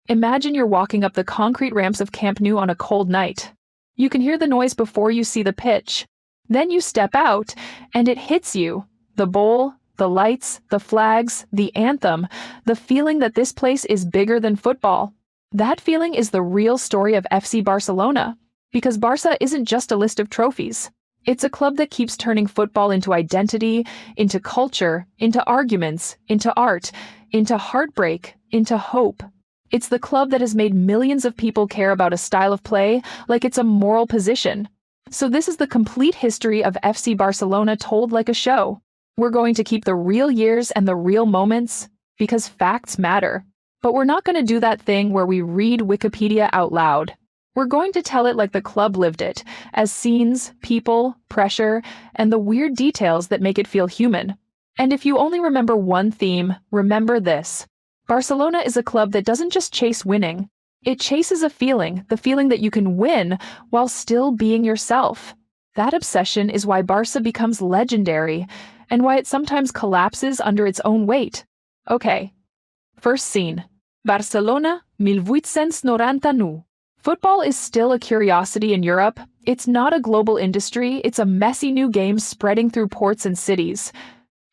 Imagine you're walking up the concrete ramps of Camp Nou on a cold night. You can hear the noise before you see the pitch. Then you step out, and it hits you. The bowl, the lights, the flags, the anthem, the feeling that this place is bigger than football. That feeling is the real story of FC Barcelona, because Barça isn't just a list of trophies. It's a club that keeps turning football into identity, into culture, into arguments, into art, into heartbreak, into hope. It's the club that has made millions of people care about a style of play like it's a moral position. So this is the complete history of FC Barcelona told like a show. We're going to keep the real years and the real moments because facts matter. But we're not going to do that thing where we read Wikipedia out loud. We're going to tell it like the club lived it, as scenes, people, pressure, and the weird details that make it feel human. And if you only remember one theme, remember this. Barcelona is a club that doesn't just chase winning. It chases a feeling, the feeling that you can win while still being yourself. That obsession is why Barça becomes legendary, and why it sometimes collapses under its own weight. Okay. First scene. Barcelona, 1899. Football is still a curiosity in Europe. It's not a global industry, it's a messy new game spreading through ports and cities.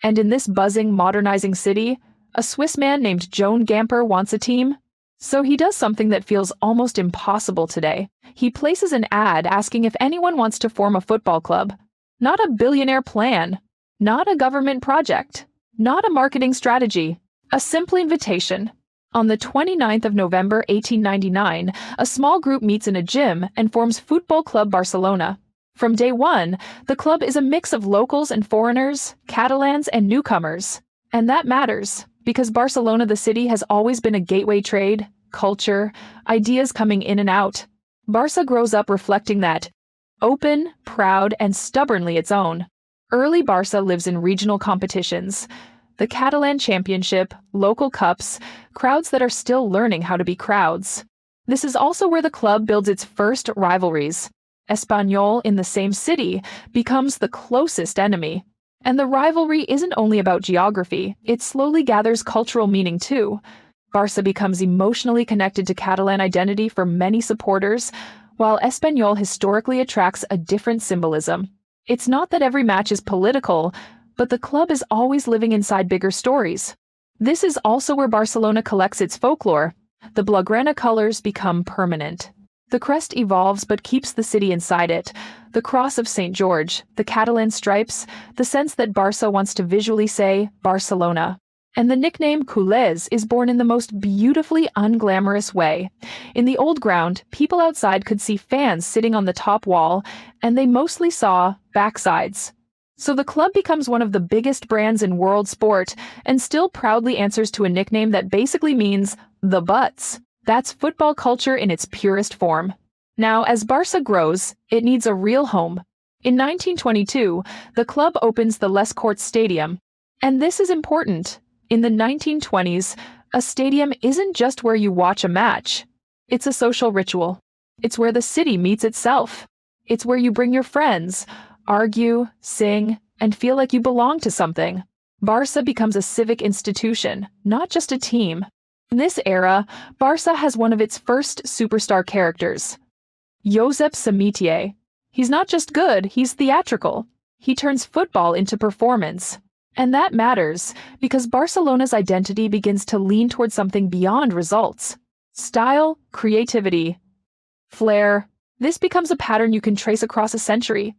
And in this buzzing, modernizing city, a Swiss man named Joan Gamper wants a team. So he does something that feels almost impossible today. He places an ad asking if anyone wants to form a football club. Not a billionaire plan. Not a government project. Not a marketing strategy. A simple invitation. On the 29th of November 1899, a small group meets in a gym and forms Football Club Barcelona. From day one, the club is a mix of locals and foreigners, Catalans and newcomers. And that matters, because Barcelona the city has always been a gateway trade, culture, ideas coming in and out. Barça grows up reflecting that, open, proud, and stubbornly its own. Early Barça lives in regional competitions. The Catalan Championship, local cups, crowds that are still learning how to be crowds. This is also where the club builds its first rivalries. Espanyol in the same city becomes the closest enemy. And the rivalry isn't only about geography, it slowly gathers cultural meaning too. Barça becomes emotionally connected to Catalan identity for many supporters, while Espanyol historically attracts a different symbolism. It's not that every match is political, but the club is always living inside bigger stories. This is also where Barcelona collects its folklore. The Blaugrana colors become permanent. The crest evolves but keeps the city inside it. The cross of St. George, the Catalan stripes, the sense that Barça wants to visually say Barcelona. And the nickname Culés is born in the most beautifully unglamorous way. In the old ground, people outside could see fans sitting on the top wall, and they mostly saw backsides. So the club becomes one of the biggest brands in world sport and still proudly answers to a nickname that basically means the butts. That's football culture in its purest form. Now, as Barça grows, it needs a real home. In 1922, the club opens the Les Corts Stadium. And this is important. In the 1920s, a stadium isn't just where you watch a match. It's a social ritual. It's where the city meets itself. It's where you bring your friends, argue, sing, and feel like you belong to something. Barça becomes a civic institution, not just a team. In this era, Barça has one of its first superstar characters, Josep Samitier. He's not just good, he's theatrical. He turns football into performance. And that matters, because Barcelona's identity begins to lean towards something beyond results. Style, creativity, flair. This becomes a pattern you can trace across a century.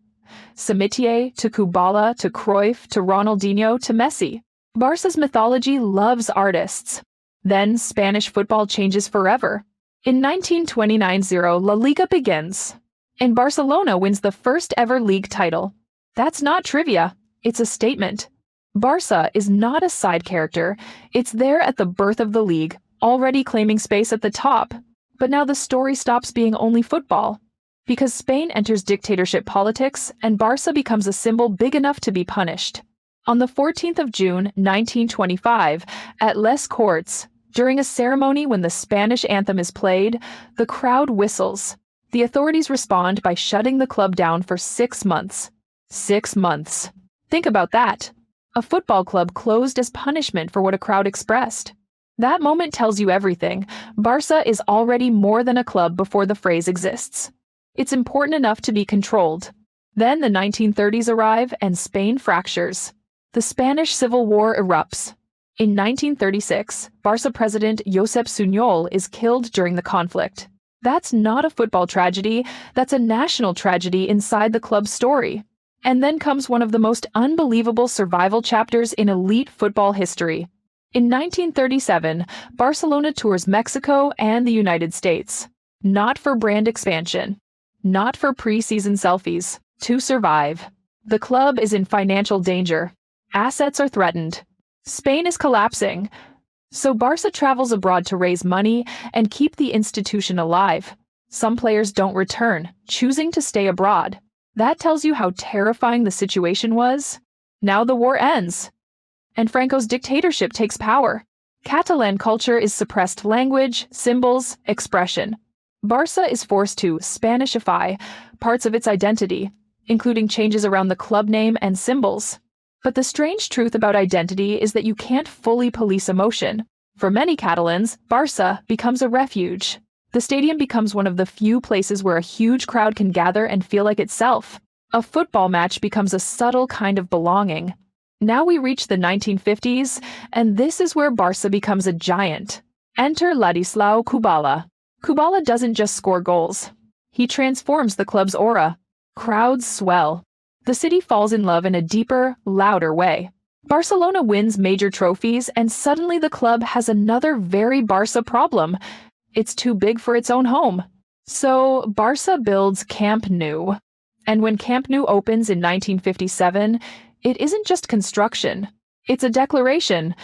Samitier to Kubala to Cruyff to Ronaldinho to Messi. Barça's mythology loves artists. Then Spanish football changes forever. In 1929-0, La Liga begins, and Barcelona wins the first ever league title. That's not trivia, it's a statement. Barça is not a side character, it's there at the birth of the league, already claiming space at the top. But now the story stops being only football. Because Spain enters dictatorship politics, and Barça becomes a symbol big enough to be punished. On the 14th of June, 1925, at Les Corts, during a ceremony when the Spanish anthem is played, the crowd whistles. The authorities respond by shutting the club down for 6 months. 6 months. Think about that. A football club closed as punishment for what a crowd expressed. That moment tells you everything. Barça is already more than a club before the phrase exists. It's important enough to be controlled. Then the 1930s arrive and Spain fractures. The Spanish Civil War erupts. In 1936, Barça president Josep Sunyol is killed during the conflict. That's not a football tragedy, that's a national tragedy inside the club's story. And then comes one of the most unbelievable survival chapters in elite football history. In 1937, Barcelona tours Mexico and the United States. Not for brand expansion. Not for pre-season selfies. To survive. The club is in financial danger. Assets are threatened. Spain is collapsing. So Barça travels abroad to raise money and keep the institution alive. Some players don't return, choosing to stay abroad. That tells you how terrifying the situation was. Now the war ends. And Franco's dictatorship takes power. Catalan culture is suppressed language, symbols, expression. Barça is forced to Spanishify parts of its identity, including changes around the club name and symbols. But the strange truth about identity is that you can't fully police emotion. For many Catalans, Barça becomes a refuge. The stadium becomes one of the few places where a huge crowd can gather and feel like itself. A football match becomes a subtle kind of belonging. Now we reach the 1950s, and this is where Barça becomes a giant. Enter Ladislau Kubala. Kubala doesn't just score goals. He transforms the club's aura. Crowds swell. The city falls in love in a deeper, louder way. Barcelona wins major trophies, and suddenly the club has another very Barça problem. It's too big for its own home. So Barça builds Camp Nou. And when Camp Nou opens in 1957, it isn't just construction. It's a declaration.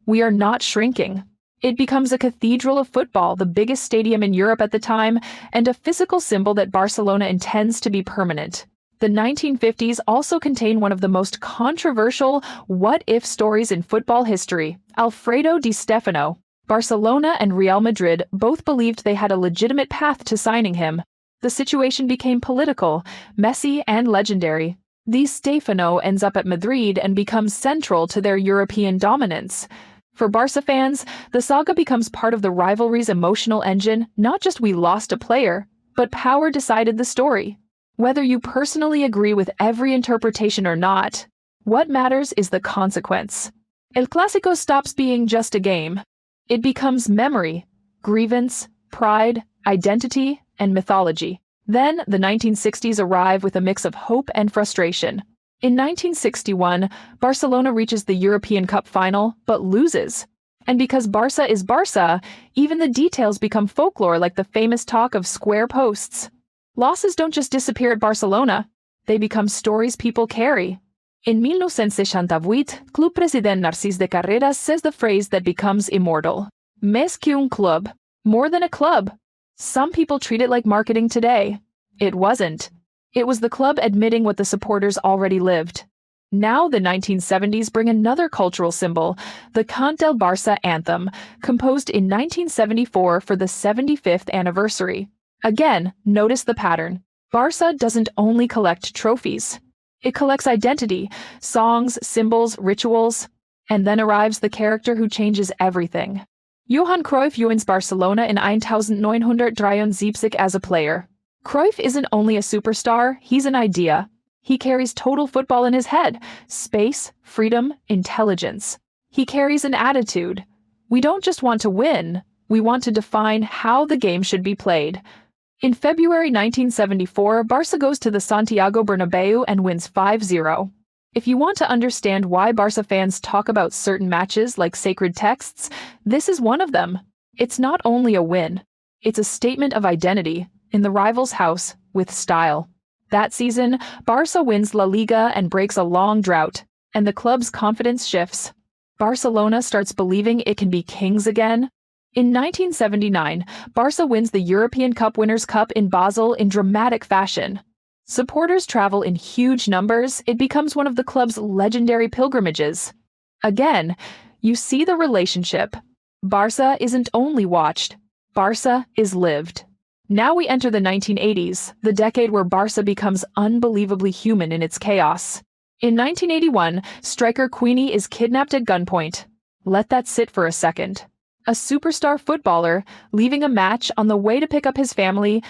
We are not shrinking. It becomes a cathedral of football, the biggest stadium in Europe at the time, and a physical symbol that Barcelona intends to be permanent. The 1950s also contain one of the most controversial what-if stories in football history. Alfredo Di Stefano. Barcelona and Real Madrid both believed they had a legitimate path to signing him. The situation became political, messy, and legendary. Di Stefano ends up at Madrid and becomes central to their European dominance. For Barça fans, the saga becomes part of the rivalry's emotional engine, not just we lost a player, but power decided the story. Whether you personally agree with every interpretation or not, what matters is the consequence. El Clásico stops being just a game. It becomes memory, grievance, pride, identity, and mythology. Then, the 1960s arrive with a mix of hope and frustration. In 1961, Barcelona reaches the European Cup final, but loses. And because Barça is Barça, even the details become folklore, like the famous talk of square posts. Losses don't just disappear at Barcelona. They become stories people carry. In 1968, Club President Narcís de Carreras says the phrase that becomes immortal. Més que un club. More than a club. Some people treat it like marketing today. It wasn't. It was the club admitting what the supporters already lived. Now the 1970s bring another cultural symbol, the Cant del Barça anthem, composed in 1974 for the 75th anniversary. Again, notice the pattern. Barça doesn't only collect trophies. It collects identity, songs, symbols, rituals, and then arrives the character who changes everything. Johan Cruyff joins Barcelona in 1973 as a player. Cruyff isn't only a superstar, he's an idea. He carries total football in his head, space, freedom, intelligence. He carries an attitude. We don't just want to win, we want to define how the game should be played. In February 1974, Barça goes to the Santiago Bernabéu and wins 5-0. If you want to understand why Barça fans talk about certain matches like sacred texts, this is one of them. It's not only a win, it's a statement of identity, in the rival's house, with style. That season, Barça wins La Liga and breaks a long drought, and the club's confidence shifts. Barcelona starts believing it can be kings again. In 1979, Barça wins the European Cup Winners' Cup in Basel in dramatic fashion. Supporters travel in huge numbers, it becomes one of the club's legendary pilgrimages. Again, you see the relationship. Barça isn't only watched, Barça is lived. Now we enter the 1980s, the decade where Barça becomes unbelievably human in its chaos. In 1981, striker Queenie is kidnapped at gunpoint. Let that sit for a second. A superstar footballer, leaving a match on the way to pick up his family,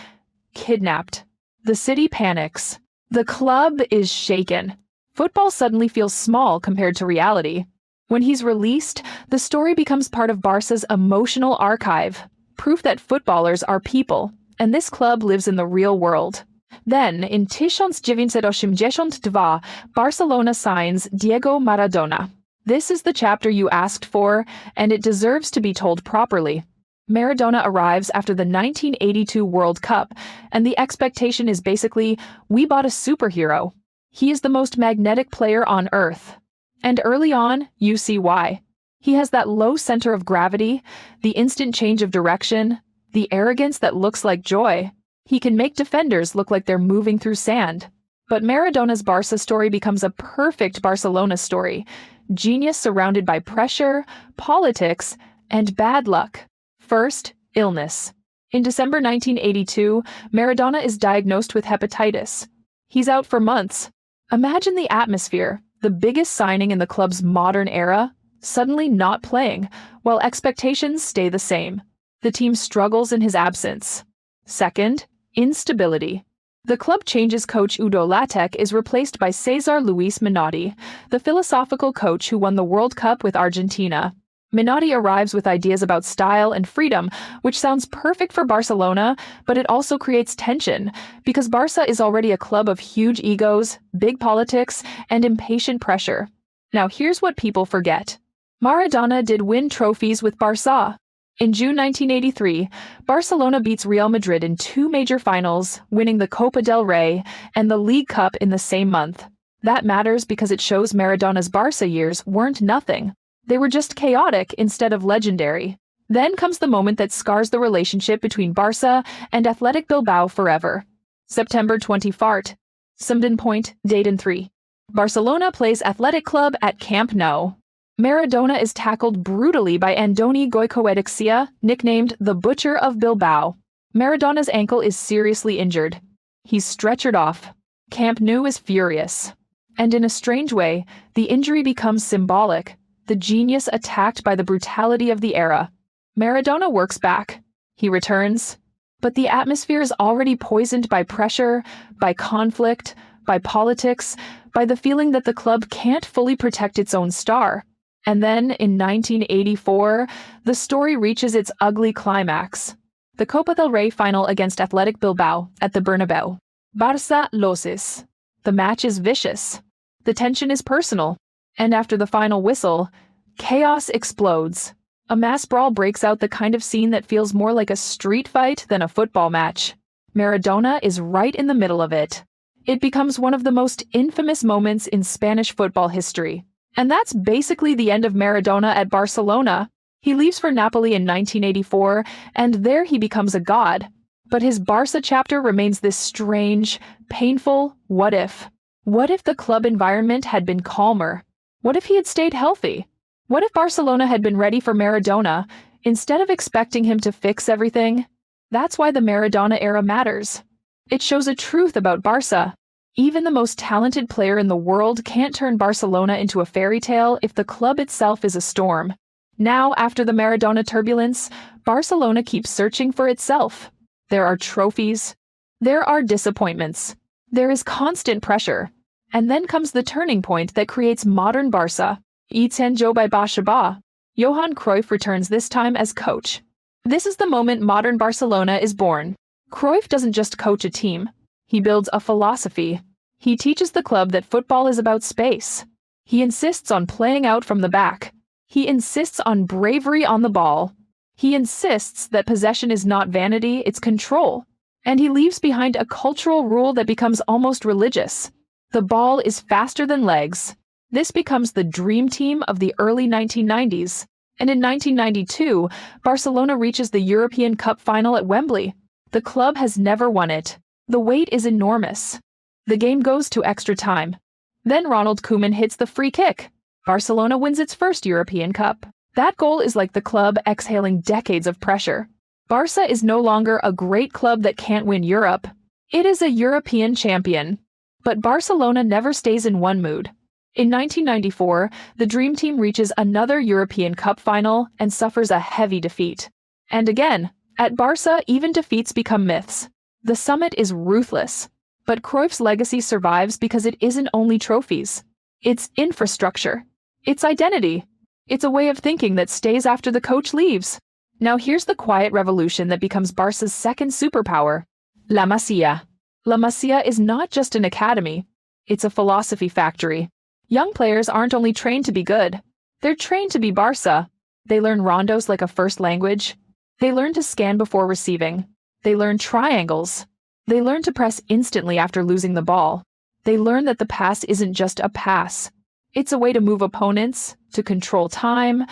kidnapped. The city panics. The club is shaken. Football suddenly feels small compared to reality. When he's released, the story becomes part of Barca's emotional archive, proof that footballers are people, and this club lives in the real world. Then, in 1982, Barcelona signs Diego Maradona. This is the chapter you asked for, and it deserves to be told properly. Maradona arrives after the 1982 World Cup, and the expectation is basically, we bought a superhero. He is the most magnetic player on earth. And early on, you see why. He has that low center of gravity, the instant change of direction, the arrogance that looks like joy. He can make defenders look like they're moving through sand. But Maradona's Barca story becomes a perfect Barcelona story. Genius surrounded by pressure, politics, and bad luck. First, illness. In December 1982, Maradona is diagnosed with hepatitis. He's out for months. Imagine the atmosphere, the biggest signing in the club's modern era, suddenly not playing, while expectations stay the same. The team struggles in his absence. Second, instability. The club changes coach Udo Lattek is replaced by Cesar Luis Menotti, the philosophical coach who won the World Cup with Argentina. Menotti arrives with ideas about style and freedom, which sounds perfect for Barcelona, but it also creates tension, because Barca is already a club of huge egos, big politics, and impatient pressure. Now here's what people forget. Maradona did win trophies with Barça. In June 1983, Barcelona beats Real Madrid in two major finals, winning the Copa del Rey and the League Cup in the same month. That matters because it shows Maradona's Barca years weren't nothing. They were just chaotic instead of legendary. Then comes the moment that scars the relationship between Barca and Athletic Bilbao forever. September 20th. Sumden Point, Dayton 3. Barcelona plays Athletic Club at Camp Nou. Maradona is tackled brutally by Andoni Goicoechea, nicknamed the Butcher of Bilbao. Maradona's ankle is seriously injured. He's stretchered off. Camp Nou is furious. And in a strange way, the injury becomes symbolic. The genius attacked by the brutality of the era. Maradona works back. He returns. But the atmosphere is already poisoned by pressure, by conflict, by politics, by the feeling that the club can't fully protect its own star. And then, in 1984, the story reaches its ugly climax. The Copa del Rey final against Athletic Bilbao at the Bernabeu. Barça loses. The match is vicious. The tension is personal. And after the final whistle, chaos explodes. A mass brawl breaks out, the kind of scene that feels more like a street fight than a football match. Maradona is right in the middle of it. It becomes one of the most infamous moments in Spanish football history. And that's basically the end of Maradona at Barcelona. He leaves for Napoli in 1984, and there he becomes a god. But his Barca chapter remains this strange, painful what if. What if the club environment had been calmer? What if he had stayed healthy? What if Barcelona had been ready for Maradona, instead of expecting him to fix everything? That's why the Maradona era matters. It shows a truth about Barca. Even the most talented player in the world can't turn Barcelona into a fairy tale if the club itself is a storm. Now, after the Maradona turbulence, Barcelona keeps searching for itself. There are trophies. There are disappointments. There is constant pressure. And then comes the turning point that creates modern Barca. Itzen Jo by Bashaba. Johan Cruyff returns, this time as coach. This is the moment modern Barcelona is born. Cruyff doesn't just coach a team. He builds a philosophy. He teaches the club that football is about space. He insists on playing out from the back. He insists on bravery on the ball. He insists that possession is not vanity, it's control. And he leaves behind a cultural rule that becomes almost religious. The ball is faster than legs. This becomes the dream team of the early 1990s. And in 1992, Barcelona reaches the European Cup final at Wembley. The club has never won it. The weight is enormous. The game goes to extra time. Then Ronald Koeman hits the free kick. Barcelona wins its first European Cup. That goal is like the club exhaling decades of pressure. Barca is no longer a great club that can't win Europe. It is a European champion. But Barcelona never stays in one mood. In 1994, the Dream Team reaches another European Cup final and suffers a heavy defeat. And again, at Barça, even defeats become myths. The summit is ruthless. But Cruyff's legacy survives because it isn't only trophies. It's infrastructure. It's identity. It's a way of thinking that stays after the coach leaves. Now here's the quiet revolution that becomes Barça's second superpower: La Masia. La Masia is not just an academy. It's a philosophy factory. Young players aren't only trained to be good. They're trained to be Barça. They learn rondos like a first language. They learn to scan before receiving. They learn triangles. They learn to press instantly after losing the ball. They learn that the pass isn't just a pass. It's a way to move opponents, to control time,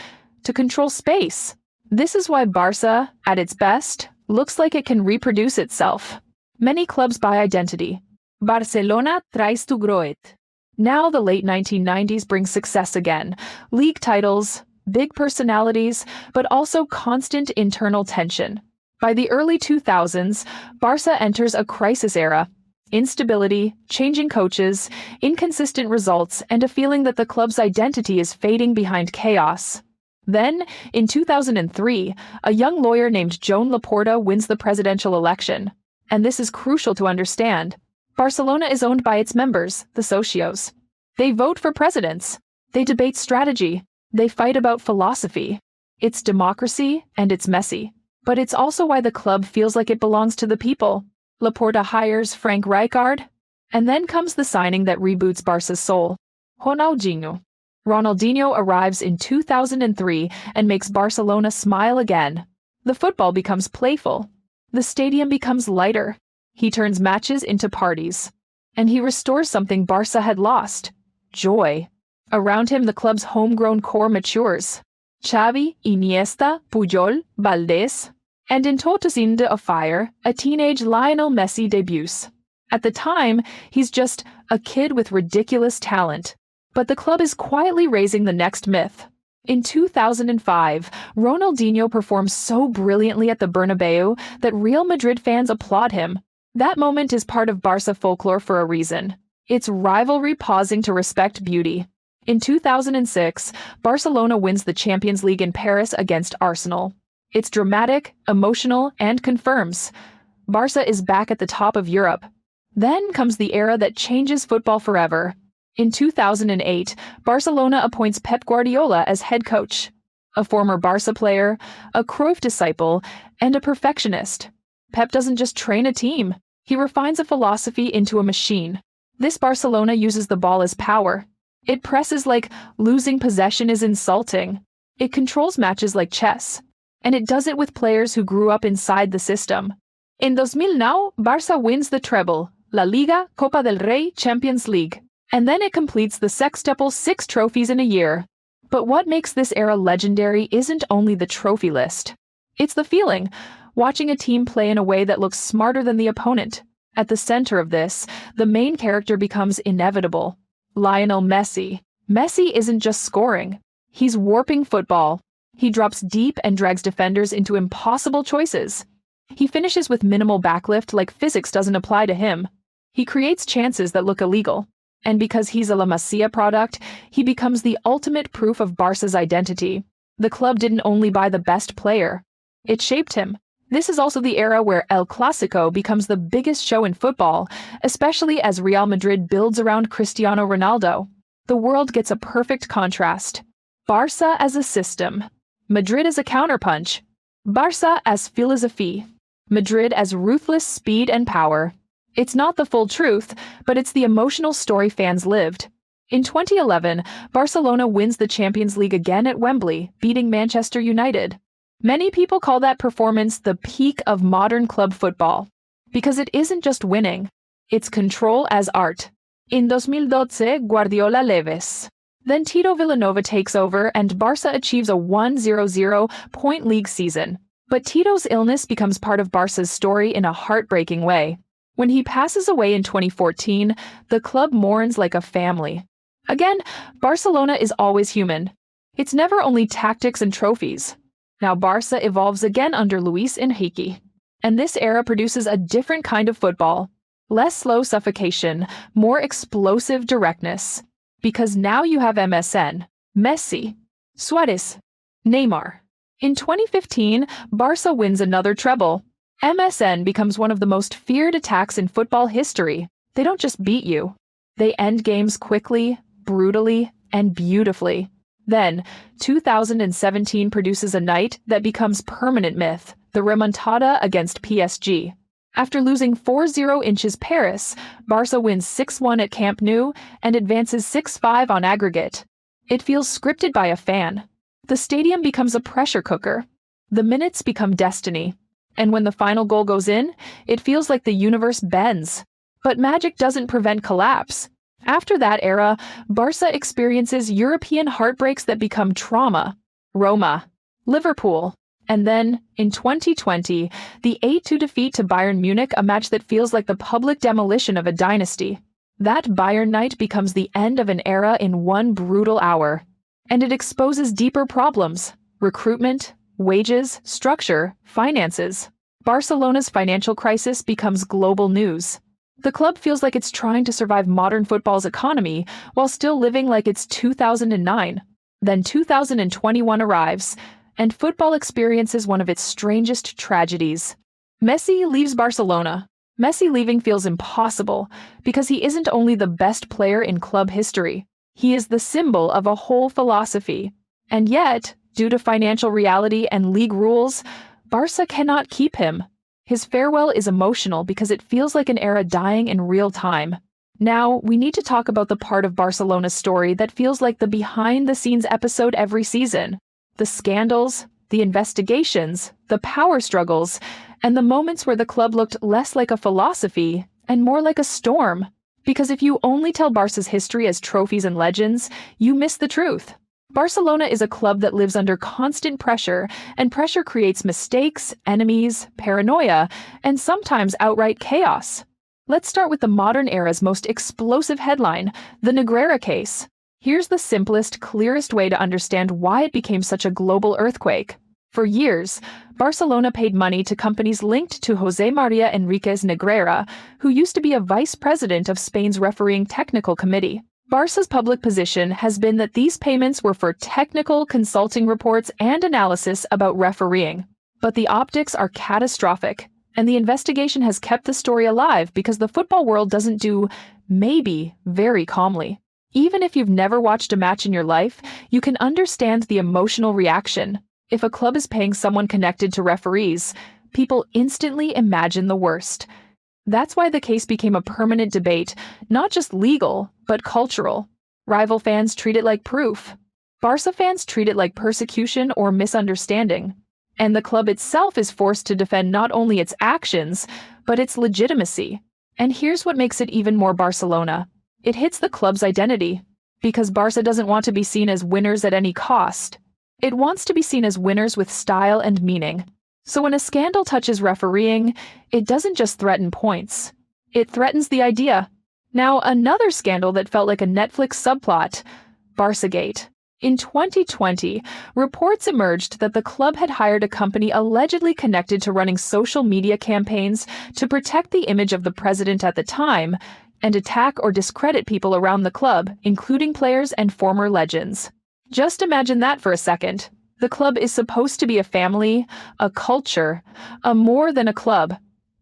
to control space. This is why Barça, at its best, looks like it can reproduce itself. Many clubs buy identity. Barcelona tries to grow it. Now the late 1990s brings success again. League titles, big personalities, but also constant internal tension. By the early 2000s, Barça enters a crisis era. Instability, changing coaches, inconsistent results, and a feeling that the club's identity is fading behind chaos. Then, in 2003, a young lawyer named Joan Laporta wins the presidential election. And this is crucial to understand. Barcelona is owned by its members, the socios. They vote for presidents. They debate strategy. They fight about philosophy. It's democracy, and it's messy. But it's also why the club feels like it belongs to the people. Laporta hires Frank Rijkaard, and then comes the signing that reboots Barca's soul: Ronaldinho. Ronaldinho arrives in 2003 and makes Barcelona smile again. The football becomes playful. The stadium becomes lighter. He turns matches into parties. And he restores something Barça had lost: joy. Around him, the club's homegrown core matures. Xavi, Iniesta, Puyol, Valdés. And in Totosinda of Fire, a teenage Lionel Messi debuts. At the time, he's just a kid with ridiculous talent. But the club is quietly raising the next myth. In 2005, Ronaldinho performs so brilliantly at the Bernabeu that Real Madrid fans applaud him. That moment is part of Barça folklore for a reason. It's rivalry pausing to respect beauty. In 2006, Barcelona wins the Champions League in Paris against Arsenal. It's dramatic, emotional, and confirms Barça is back at the top of Europe. Then comes the era that changes football forever. In 2008, Barcelona appoints Pep Guardiola as head coach. A former Barça player, a Cruyff disciple, and a perfectionist. Pep doesn't just train a team. He refines a philosophy into a machine. This Barcelona uses the ball as power. It presses like losing possession is insulting. It controls matches like chess. And it does it with players who grew up inside the system. In 2009, Barça wins the treble: La Liga, Copa del Rey, Champions League. And then it completes the sextuple, 6 trophies in a year. But what makes this era legendary isn't only the trophy list. It's the feeling, watching a team play in a way that looks smarter than the opponent. At the center of this, the main character becomes inevitable: Lionel Messi. Messi isn't just scoring. He's warping football. He drops deep and drags defenders into impossible choices. He finishes with minimal backlift like physics doesn't apply to him. He creates chances that look illegal. And because he's a La Masia product, he becomes the ultimate proof of Barca's identity. The club didn't only buy the best player. It shaped him. This is also the era where El Clásico becomes the biggest show in football, especially as Real Madrid builds around Cristiano Ronaldo. The world gets a perfect contrast. Barça as a system. Madrid as a counterpunch. Barça as philosophie. Madrid as ruthless speed and power. It's not the full truth, but it's the emotional story fans lived. In 2011, Barcelona wins the Champions League again at Wembley, beating Manchester United. Many people call that performance the peak of modern club football. Because it isn't just winning, it's control as art. In 2012, Guardiola leaves. Then Tito Vilanova takes over and Barça achieves a 1-0-0 point league season. But Tito's illness becomes part of Barca's story in a heartbreaking way. When he passes away in 2014, the club mourns like a family. Again, Barcelona is always human. It's never only tactics and trophies. Now Barça evolves again under Luis Enrique. And this era produces a different kind of football. Less slow suffocation, more explosive directness. Because now you have MSN, Messi, Suarez, Neymar. In 2015, Barca wins another treble. MSN becomes one of the most feared attacks in football history. They don't just beat you. They end games quickly, brutally, and beautifully. Then, 2017 produces a night that becomes permanent myth, the remontada against PSG. After losing 4-0 inches Paris, Barca wins 6-1 at Camp Nou and advances 6-5 on aggregate. It feels scripted by a fan. The stadium becomes a pressure cooker. The minutes become destiny. And when the final goal goes in, it feels like the universe bends. But magic doesn't prevent collapse. After that era, Barca experiences European heartbreaks that become trauma. Roma, Liverpool, and then, in 2020, the 8-2 defeat to Bayern Munich, a match that feels like the public demolition of a dynasty. That Bayern night becomes the end of an era in one brutal hour. And it exposes deeper problems: recruitment, wages, structure, finances. Barcelona's financial crisis becomes global news. The club feels like it's trying to survive modern football's economy while still living like it's 2009. Then 2021 arrives, and football experiences one of its strangest tragedies. Messi leaves Barcelona. Messi leaving feels impossible because he isn't only the best player in club history, he is the symbol of a whole philosophy. And yet, due to financial reality and league rules, Barca cannot keep him. His farewell is emotional because it feels like an era dying in real time. Now, we need to talk about the part of Barcelona's story that feels like the behind-the-scenes episode every season. The scandals, the investigations, the power struggles, and the moments where the club looked less like a philosophy and more like a storm. Because if you only tell Barca's history as trophies and legends, you miss the truth. Barcelona is a club that lives under constant pressure, and pressure creates mistakes, enemies, paranoia, and sometimes outright chaos. Let's start with the modern era's most explosive headline, the Negreira case. Here's the simplest, clearest way to understand why it became such a global earthquake. For years, Barcelona paid money to companies linked to José María Enríquez Negreira, who used to be a vice president of Spain's refereeing technical committee. Barca's public position has been that these payments were for technical consulting reports and analysis about refereeing. But the optics are catastrophic, and the investigation has kept the story alive because the football world doesn't do maybe very calmly. Even if you've never watched a match in your life, you can understand the emotional reaction. If a club is paying someone connected to referees, people instantly imagine the worst. That's why the case became a permanent debate, not just legal, but cultural. Rival fans treat it like proof. Barca fans treat it like persecution or misunderstanding. And the club itself is forced to defend not only its actions, but its legitimacy. And here's what makes it even more Barcelona. It hits the club's identity. Because Barca doesn't want to be seen as winners at any cost. It wants to be seen as winners with style and meaning. So when a scandal touches refereeing, it doesn't just threaten points. It threatens the idea. Now, another scandal that felt like a Netflix subplot, Barcagate. In 2020, reports emerged that the club had hired a company allegedly connected to running social media campaigns to protect the image of the president at the time and attack or discredit people around the club, including players and former legends. Just imagine that for a second. The club is supposed to be a family, a culture, a more than a club.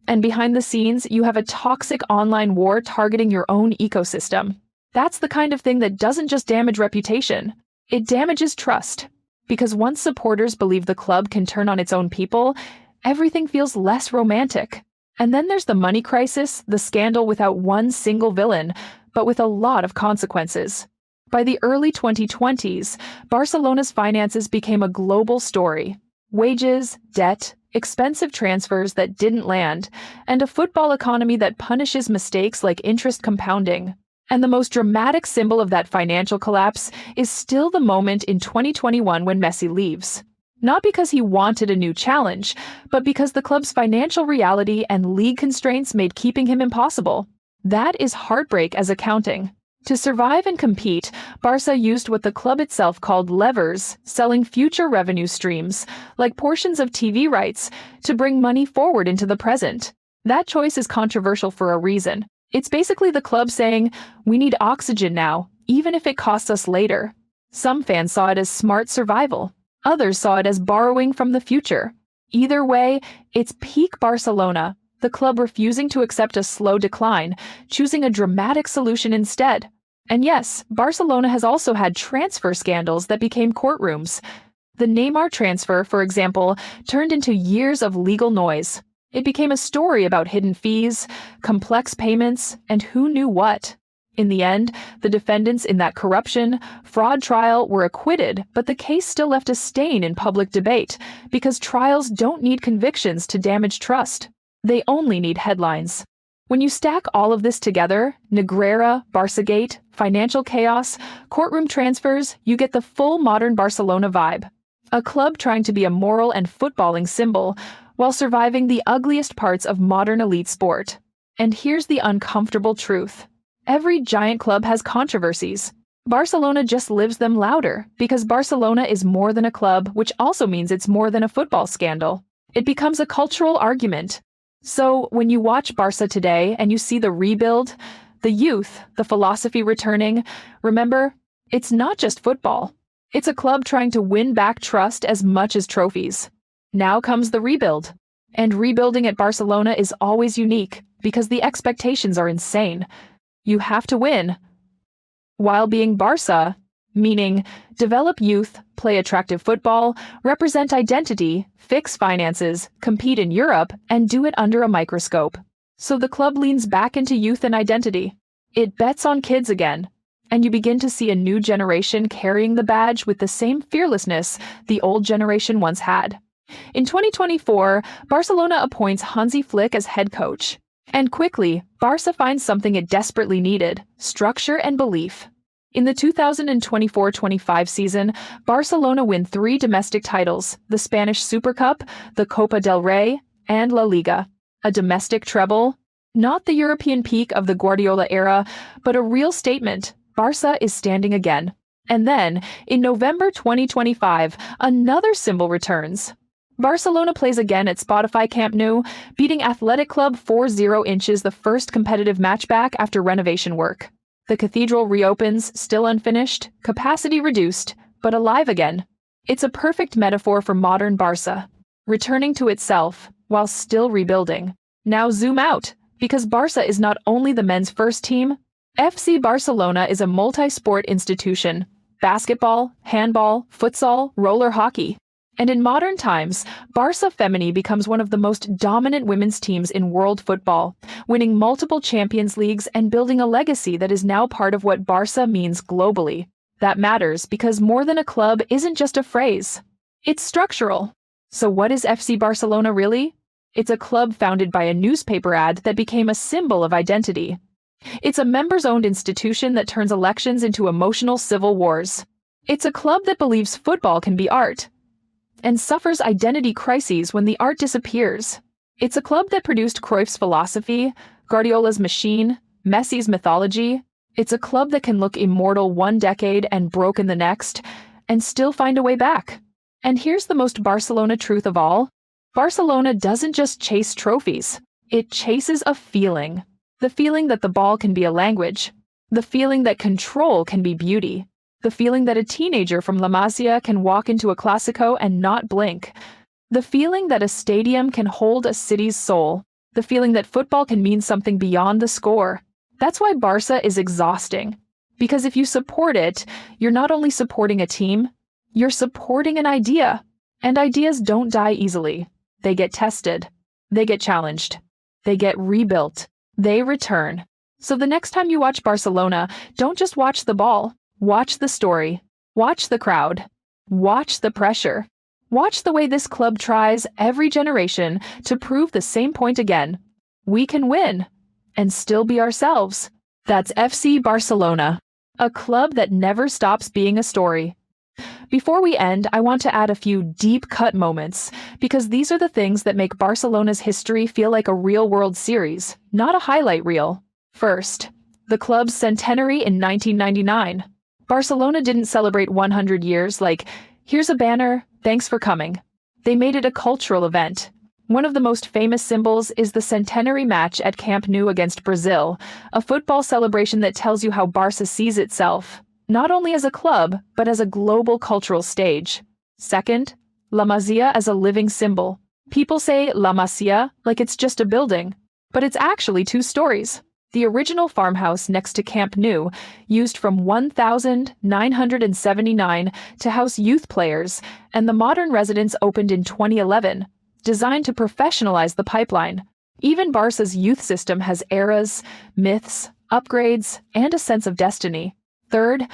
And behind the scenes, you have a toxic online war targeting your own ecosystem. That's the kind of thing that doesn't just damage reputation. It damages trust. Because once supporters believe the club can turn on its own people, everything feels less romantic. And then there's the money crisis, the scandal without one single villain, but with a lot of consequences. By the early 2020s, Barcelona's finances became a global story. Wages, debt, expensive transfers that didn't land, and a football economy that punishes mistakes like interest compounding. And the most dramatic symbol of that financial collapse is still the moment in 2021 when Messi leaves. Not because he wanted a new challenge, but because the club's financial reality and league constraints made keeping him impossible. That is heartbreak as accounting. To survive and compete, Barca used what the club itself called levers, selling future revenue streams, like portions of TV rights, to bring money forward into the present. That choice is controversial for a reason. It's basically the club saying, "We need oxygen now, even if it costs us later. Some fans saw it as smart survival. Others saw it as borrowing from the future. Either way, it's peak Barcelona, the club refusing to accept a slow decline, choosing a dramatic solution instead. And yes, Barcelona has also had transfer scandals that became courtrooms. The Neymar transfer, for example, turned into years of legal noise. It became a story about hidden fees, complex payments, and who knew what. In the end, the defendants in that corruption, fraud trial were acquitted, but the case still left a stain in public debate because trials don't need convictions to damage trust. They only need headlines. When you stack all of this together, Negreira, Barçagate, financial chaos, courtroom transfers, you get the full modern Barcelona vibe. A club trying to be a moral and footballing symbol while surviving the ugliest parts of modern elite sport. And here's the uncomfortable truth. Every giant club has controversies. Barcelona just lives them louder because Barcelona is more than a club, which also means it's more than a football scandal. It becomes a cultural argument. So when you watch Barça today and you see the rebuild, the youth, the philosophy returning, remember, it's not just football. It's a club trying to win back trust as much as trophies. Now comes the rebuild. And rebuilding at Barcelona is always unique because the expectations are insane. You have to win while being Barça, meaning develop youth, play attractive football, represent identity, fix finances, compete in Europe, and do it under a microscope. So the club leans back into youth and identity. It bets on kids again, and you begin to see a new generation carrying the badge with the same fearlessness the old generation once had. In 2024, Barcelona appoints Hansi Flick as head coach. And quickly, Barça finds something it desperately needed: structure and belief. In the 2024-25 season, Barcelona win 3 domestic titles: the Spanish Super Cup, the Copa del Rey, and La Liga. A domestic treble? Not the European peak of the Guardiola era, but a real statement. Barça is standing again. And then, in November 2025, another symbol returns. Barcelona plays again at Spotify Camp Nou, beating Athletic Club 4-0 inches the first competitive match back after renovation work. The cathedral reopens, still unfinished, capacity reduced, but alive again. It's a perfect metaphor for modern Barça, returning to itself while still rebuilding. Now zoom out, because Barça is not only the men's first team. FC Barcelona is a multi-sport institution: basketball, handball, futsal, roller hockey. And in modern times, Barça Femení becomes one of the most dominant women's teams in world football, winning multiple Champions Leagues and building a legacy that is now part of what Barça means globally. That matters because more than a club isn't just a phrase. It's structural. So what is FC Barcelona really? It's a club founded by a newspaper ad that became a symbol of identity. It's a members-owned institution that turns elections into emotional civil wars. It's a club that believes football can be art, and suffers identity crises when the art disappears. It's a club that produced Cruyff's philosophy, Guardiola's machine, Messi's mythology. It's a club that can look immortal one decade and broken the next, and still find a way back. And here's the most Barcelona truth of all. Barcelona doesn't just chase trophies. It chases a feeling. The feeling that the ball can be a language. The feeling that control can be beauty. The feeling that a teenager from La Masia can walk into a Clásico and not blink. The feeling that a stadium can hold a city's soul. The feeling that football can mean something beyond the score. That's why Barça is exhausting. Because if you support it, you're not only supporting a team, you're supporting an idea. And ideas don't die easily. They get tested. They get challenged. They get rebuilt. They return. So the next time you watch Barcelona, don't just watch the ball. Watch the story. Watch the crowd. Watch the pressure. Watch the way this club tries every generation to prove the same point again. We can win and still be ourselves. That's FC Barcelona, a club that never stops being a story. Before we end, I want to add a few deep-cut moments, because these are the things that make Barcelona's history feel like a real-world series, not a highlight reel. First, the club's centenary in 1999. Barcelona didn't celebrate 100 years like, here's a banner, thanks for coming. They made it a cultural event. One of the most famous symbols is the centenary match at Camp Nou against Brazil, a football celebration that tells you how Barça sees itself, not only as a club, but as a global cultural stage. Second, La Masia as a living symbol. People say La Masia like it's just a building, but it's actually 2 stories. The original farmhouse next to Camp Nou, used from 1979 to house youth players, and the modern residence opened in 2011, designed to professionalize the pipeline. Even Barca's youth system has eras, myths, upgrades, and a sense of destiny. Third,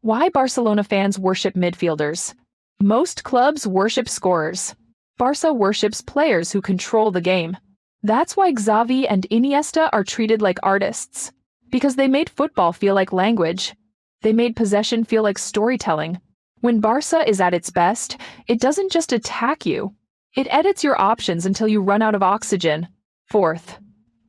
why Barcelona fans worship midfielders. Most clubs worship scorers. Barça worships players who control the game. That's why Xavi and Iniesta are treated like artists. Because they made football feel like language. They made possession feel like storytelling. When Barça is at its best, it doesn't just attack you. It edits your options until you run out of oxygen. Fourth,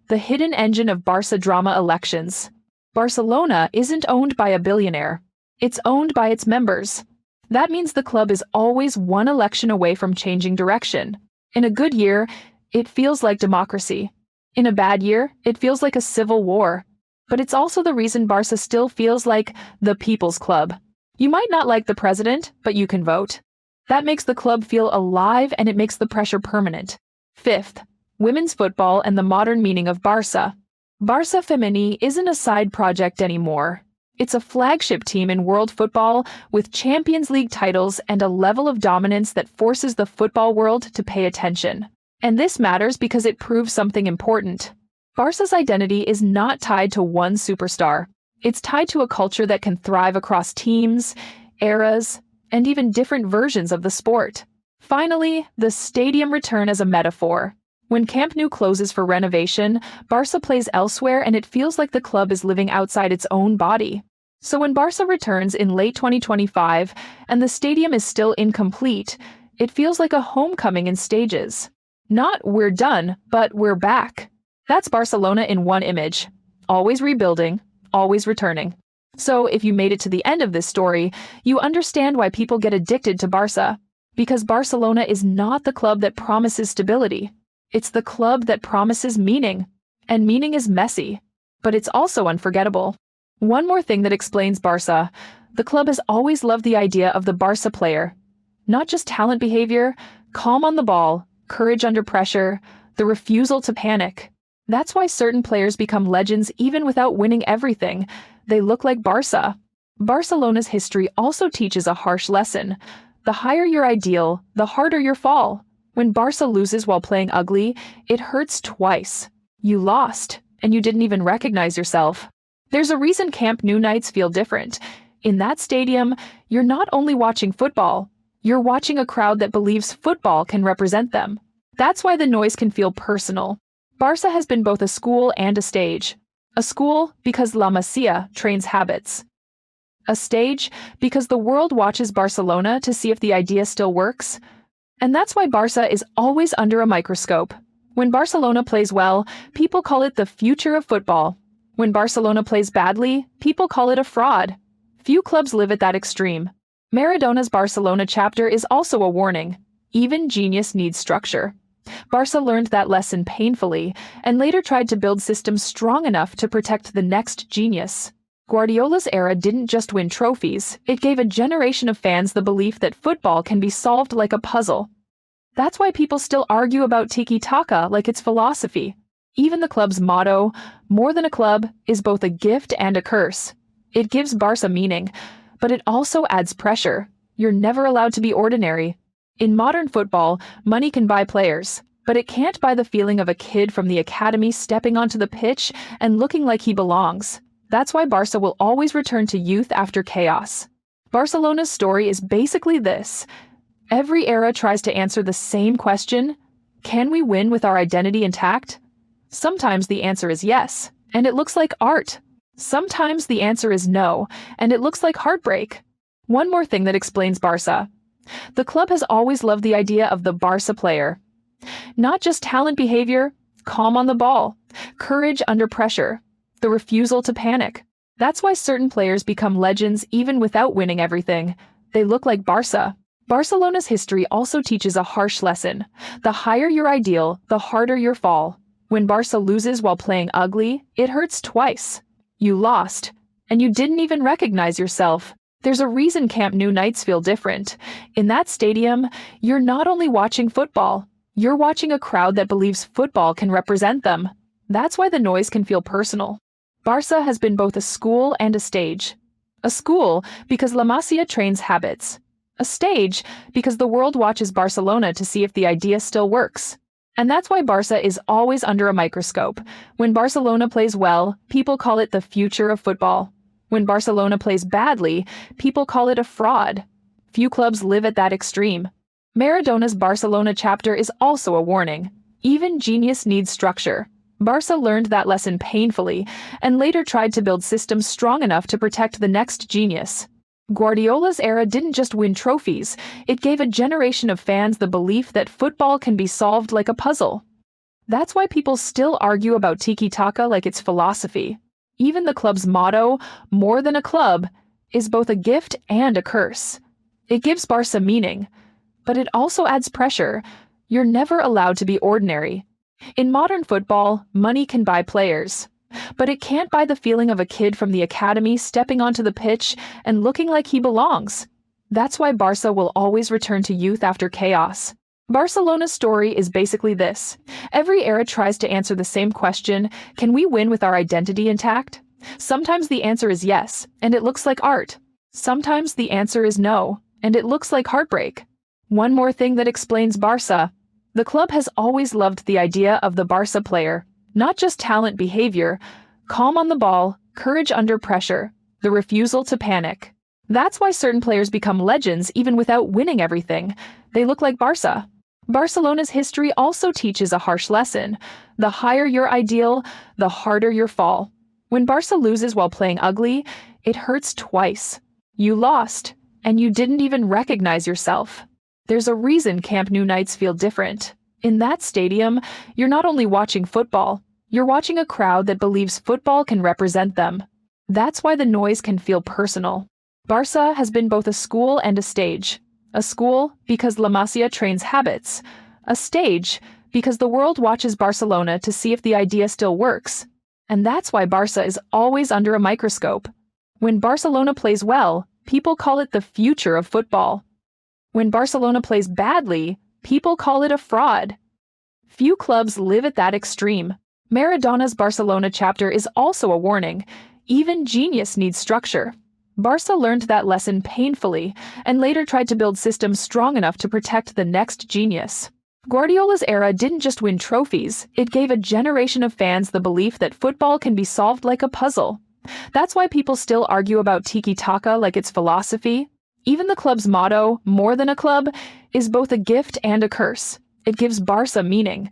the hidden engine of Barça drama elections. Barcelona isn't owned by a billionaire. It's owned by its members. That means the club is always one election away from changing direction. In a good year, it feels like democracy. In a bad year, it feels like a civil war. But it's also the reason Barça still feels like the people's club. You might not like the president, but you can vote. That makes the club feel alive, and it makes the pressure permanent. Fifth, women's football and the modern meaning of Barça. Barça Femení isn't a side project anymore. It's a flagship team in world football with Champions League titles and a level of dominance that forces the football world to pay attention. And this matters because it proves something important. Barça's identity is not tied to one superstar. It's tied to a culture that can thrive across teams, eras, and even different versions of the sport. Finally, the stadium return as a metaphor. When Camp Nou closes for renovation, Barça plays elsewhere, and it feels like the club is living outside its own body. So when Barça returns in late 2025 and the stadium is still incomplete, it feels like a homecoming in stages. Not "we're done," but "we're back." That's Barcelona in one image. Always rebuilding, always returning. So if you made it to the end of this story, you understand why people get addicted to Barça. Because Barcelona is not the club that promises stability. It's the club that promises meaning. And meaning is messy, but it's also unforgettable. One more thing that explains Barça. The club has always loved the idea of the Barça player. Not just talent behavior, calm on the ball, courage under pressure, the refusal to panic. That's why certain players become legends even without winning everything. They look like Barça. Barcelona's history also teaches a harsh lesson. The higher your ideal, the harder your fall. When Barça loses while playing ugly, it hurts twice. You lost, and you didn't even recognize yourself. There's a reason Camp Nou nights feel different. In that stadium, you're not only watching football, you're watching a crowd that believes football can represent them. That's why the noise can feel personal. Barça has been both a school and a stage. A school because La Masia trains habits. A stage because the world watches Barcelona to see if the idea still works. And that's why Barça is always under a microscope. When Barcelona plays well, people call it the future of football. When Barcelona plays badly, people call it a fraud. Few clubs live at that extreme. Maradona's Barcelona chapter is also a warning. Even genius needs structure. Barça learned that lesson painfully, and later tried to build systems strong enough to protect the next genius. Guardiola's era didn't just win trophies, it gave a generation of fans the belief that football can be solved like a puzzle. That's why people still argue about tiki-taka like it's philosophy. Even the club's motto, "More than a club," is both a gift and a curse. It gives Barça meaning, but it also adds pressure. You're never allowed to be ordinary. In modern football, money can buy players, but it can't buy the feeling of a kid from the academy stepping onto the pitch and looking like he belongs. That's why Barça will always return to youth after chaos. Barcelona's story is basically this. Every era tries to answer the same question: can we win with our identity intact? Sometimes the answer is yes, and it looks like art. Sometimes the answer is no, and it looks like heartbreak. One more thing that explains Barça. The club has always loved the idea of the Barça player. Not just talent behavior, calm on the ball, courage under pressure, the refusal to panic. That's why certain players become legends even without winning everything. They look like Barça. Barcelona's history also teaches a harsh lesson. The higher your ideal, the harder your fall. When Barca loses while playing ugly, it hurts twice. You lost, and you didn't even recognize yourself. There's a reason Camp Nou nights feel different. In that stadium, you're not only watching football, you're watching a crowd that believes football can represent them. That's why the noise can feel personal. Barça has been both a school and a stage. A school because La Masia trains habits. A stage because the world watches Barcelona to see if the idea still works. And that's why Barça is always under a microscope. When Barcelona plays well, people call it the future of football. When Barcelona plays badly, people call it a fraud. Few clubs live at that extreme. Maradona's Barcelona chapter is also a warning. Even genius needs structure. Barça learned that lesson painfully and later tried to build systems strong enough to protect the next genius. Guardiola's era didn't just win trophies, it gave a generation of fans the belief that football can be solved like a puzzle. That's why people still argue about tiki-taka like it's philosophy. Even the club's motto, "More than a club," is both a gift and a curse. It gives Barça meaning, but it also adds pressure. You're never allowed to be ordinary. In modern football, money can buy players. But it can't buy the feeling of a kid from the academy stepping onto the pitch and looking like he belongs. That's why Barça will always return to youth after chaos. Barcelona's story is basically this. Every era tries to answer the same question: can we win with our identity intact? Sometimes the answer is yes, and it looks like art. Sometimes the answer is no, and it looks like heartbreak. One more thing that explains Barça. The club has always loved the idea of the Barça player. Not just talent behavior, calm on the ball, courage under pressure, the refusal to panic. That's why certain players become legends even without winning everything. They look like Barça. Barcelona's history also teaches a harsh lesson. The higher your ideal, the harder your fall. When Barça loses while playing ugly, it hurts twice. You lost, and you didn't even recognize yourself. There's a reason Camp Nou nights feel different. In that stadium, you're not only watching football, you're watching a crowd that believes football can represent them. That's why the noise can feel personal. Barça has been both a school and a stage. A school because La Masia trains habits. A stage because the world watches Barcelona to see if the idea still works. And that's why Barça is always under a microscope. When Barcelona plays well, people call it the future of football. When Barcelona plays badly, people call it a fraud. Few clubs live at that extreme. Maradona's Barcelona chapter is also a warning. Even genius needs structure. Barça learned that lesson painfully and later tried to build systems strong enough to protect the next genius. Guardiola's era didn't just win trophies, it gave a generation of fans the belief that football can be solved like a puzzle. That's why people still argue about tiki-taka like it's philosophy. Even the club's motto, "More than a club," is both a gift and a curse. It gives Barça meaning,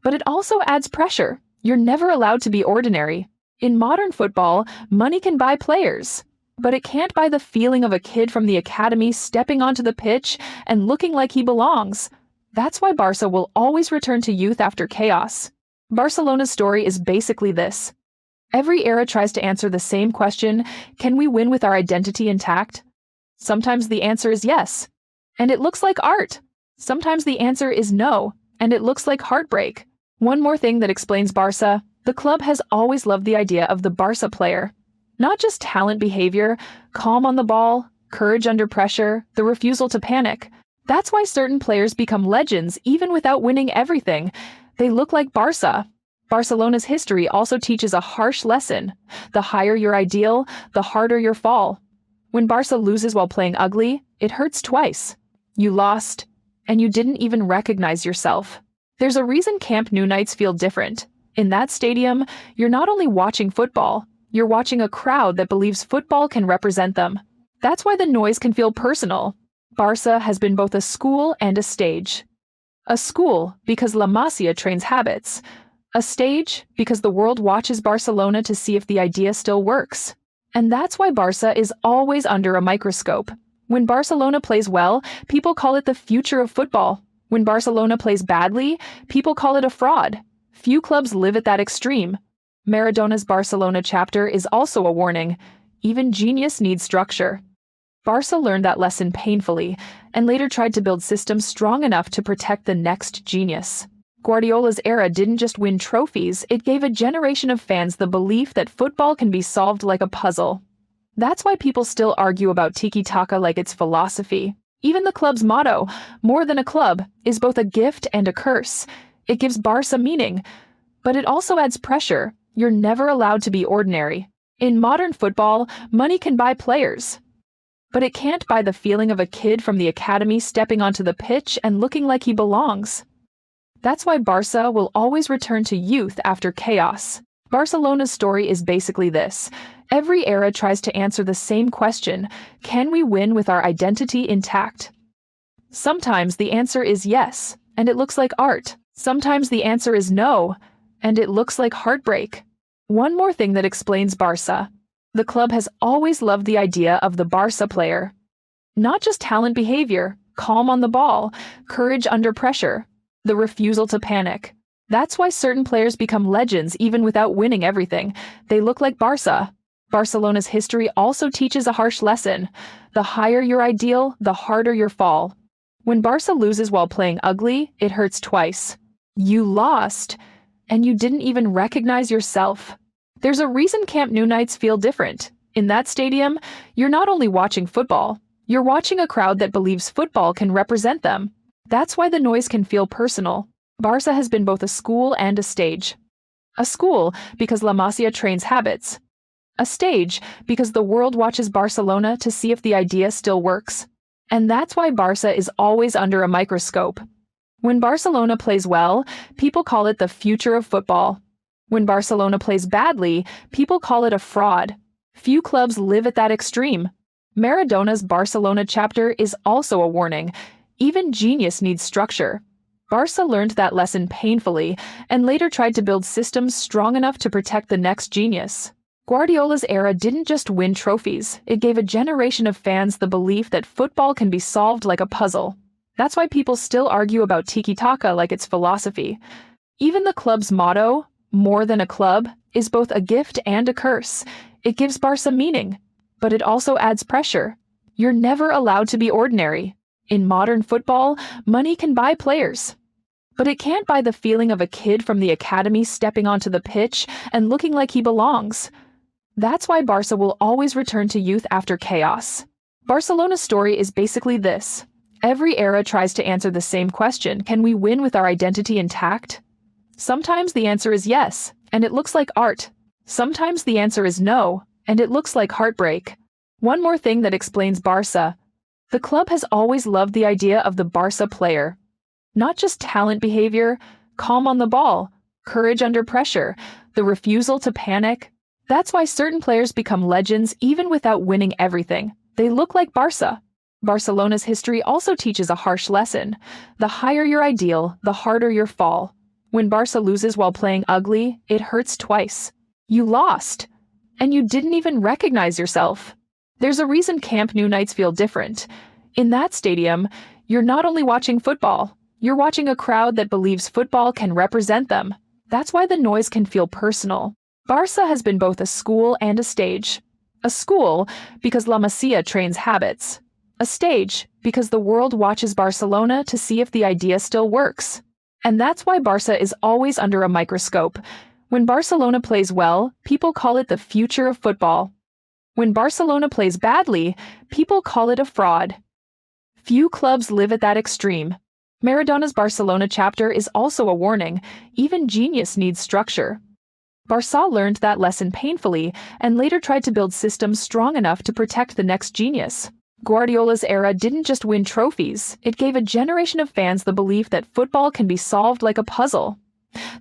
but it also adds pressure. You're never allowed to be ordinary. In modern football, money can buy players, but it can't buy the feeling of a kid from the academy stepping onto the pitch and looking like he belongs. That's why Barça will always return to youth after chaos. Barcelona's story is basically this. Every era tries to answer the same question: can we win with our identity intact? Sometimes the answer is yes, and it looks like art. Sometimes the answer is no, and it looks like heartbreak. One more thing that explains Barça. The club has always loved the idea of the Barça player. Not just talent behavior, calm on the ball, courage under pressure, the refusal to panic. That's why certain players become legends even without winning everything. They look like Barça. Barcelona's history also teaches a harsh lesson. The higher your ideal, the harder your fall. When Barça loses while playing ugly, it hurts twice. You lost, and you didn't even recognize yourself. There's a reason Camp Nou nights feel different. In that stadium, you're not only watching football, you're watching a crowd that believes football can represent them. That's why the noise can feel personal. Barça has been both a school and a stage. A school because La Masia trains habits. A stage because the world watches Barcelona to see if the idea still works. And that's why Barça is always under a microscope. When Barcelona plays well, people call it the future of football. When Barcelona plays badly, people call it a fraud. Few clubs live at that extreme. Maradona's Barcelona chapter is also a warning. Even genius needs structure. Barça learned that lesson painfully and later tried to build systems strong enough to protect the next genius. Guardiola's era didn't just win trophies, it gave a generation of fans the belief that football can be solved like a puzzle. That's why people still argue about tiki-taka like it's philosophy. Even the club's motto, more than a club, is both a gift and a curse. It gives Barça meaning, but it also adds pressure. You're never allowed to be ordinary. In modern football, money can buy players, but it can't buy the feeling of a kid from the academy stepping onto the pitch and looking like he belongs. That's why Barça will always return to youth after chaos. Barcelona's story is basically this. Every era tries to answer the same question: can we win with our identity intact? Sometimes the answer is yes, and it looks like art. Sometimes the answer is no, and it looks like heartbreak. One more thing that explains Barça. The club has always loved the idea of the Barça player. Not just talent behavior, calm on the ball, courage under pressure, the refusal to panic. That's why certain players become legends even without winning everything. They look like Barça. Barcelona's history also teaches a harsh lesson. The higher your ideal, the harder your fall. When Barça loses while playing ugly, it hurts twice. You lost, and you didn't even recognize yourself. There's a reason Camp Nou nights feel different. In that stadium, you're not only watching football, you're watching a crowd that believes football can represent them. That's why the noise can feel personal. Barça has been both a school and a stage. A school because La Masia trains habits. A stage because the world watches Barcelona to see if the idea still works. And that's why Barça is always under a microscope. When Barcelona plays well, people call it the future of football. When Barcelona plays badly, people call it a fraud. Few clubs live at that extreme. Maradona's Barcelona chapter is also a warning. Even genius needs structure. Barça learned that lesson painfully and later tried to build systems strong enough to protect the next genius. Guardiola's era didn't just win trophies, it gave a generation of fans the belief that football can be solved like a puzzle. That's why people still argue about tiki-taka like it's philosophy. Even the club's motto, more than a club, is both a gift and a curse. It gives Barça meaning, but it also adds pressure. You're never allowed to be ordinary. In modern football, money can buy players, but it can't buy the feeling of a kid from the academy stepping onto the pitch and looking like he belongs. That's why Barça will always return to youth after chaos. Barcelona's story is basically this. Every era tries to answer the same question: can we win with our identity intact? Sometimes the answer is yes, and it looks like art. Sometimes the answer is no, and it looks like heartbreak. One more thing that explains Barça. The club has always loved the idea of the Barça player. Not just talent behavior, calm on the ball, courage under pressure, the refusal to panic. That's why certain players become legends even without winning everything. They look like Barça. Barcelona's history also teaches a harsh lesson. The higher your ideal, the harder your fall. When Barça loses while playing ugly, it hurts twice. You lost, and you didn't even recognize yourself. There's a reason Camp Nou nights feel different. In that stadium, you're not only watching football, you're watching a crowd that believes football can represent them. That's why the noise can feel personal. Barça has been both a school and a stage. A school because La Masia trains habits. A stage because the world watches Barcelona to see if the idea still works. And that's why Barça is always under a microscope. When Barcelona plays well, people call it the future of football. When Barcelona plays badly, people call it a fraud. Few clubs live at that extreme. Maradona's Barcelona chapter is also a warning. Even genius needs structure. Barça learned that lesson painfully and later tried to build systems strong enough to protect the next genius. Guardiola's era didn't just win trophies, it gave a generation of fans the belief that football can be solved like a puzzle.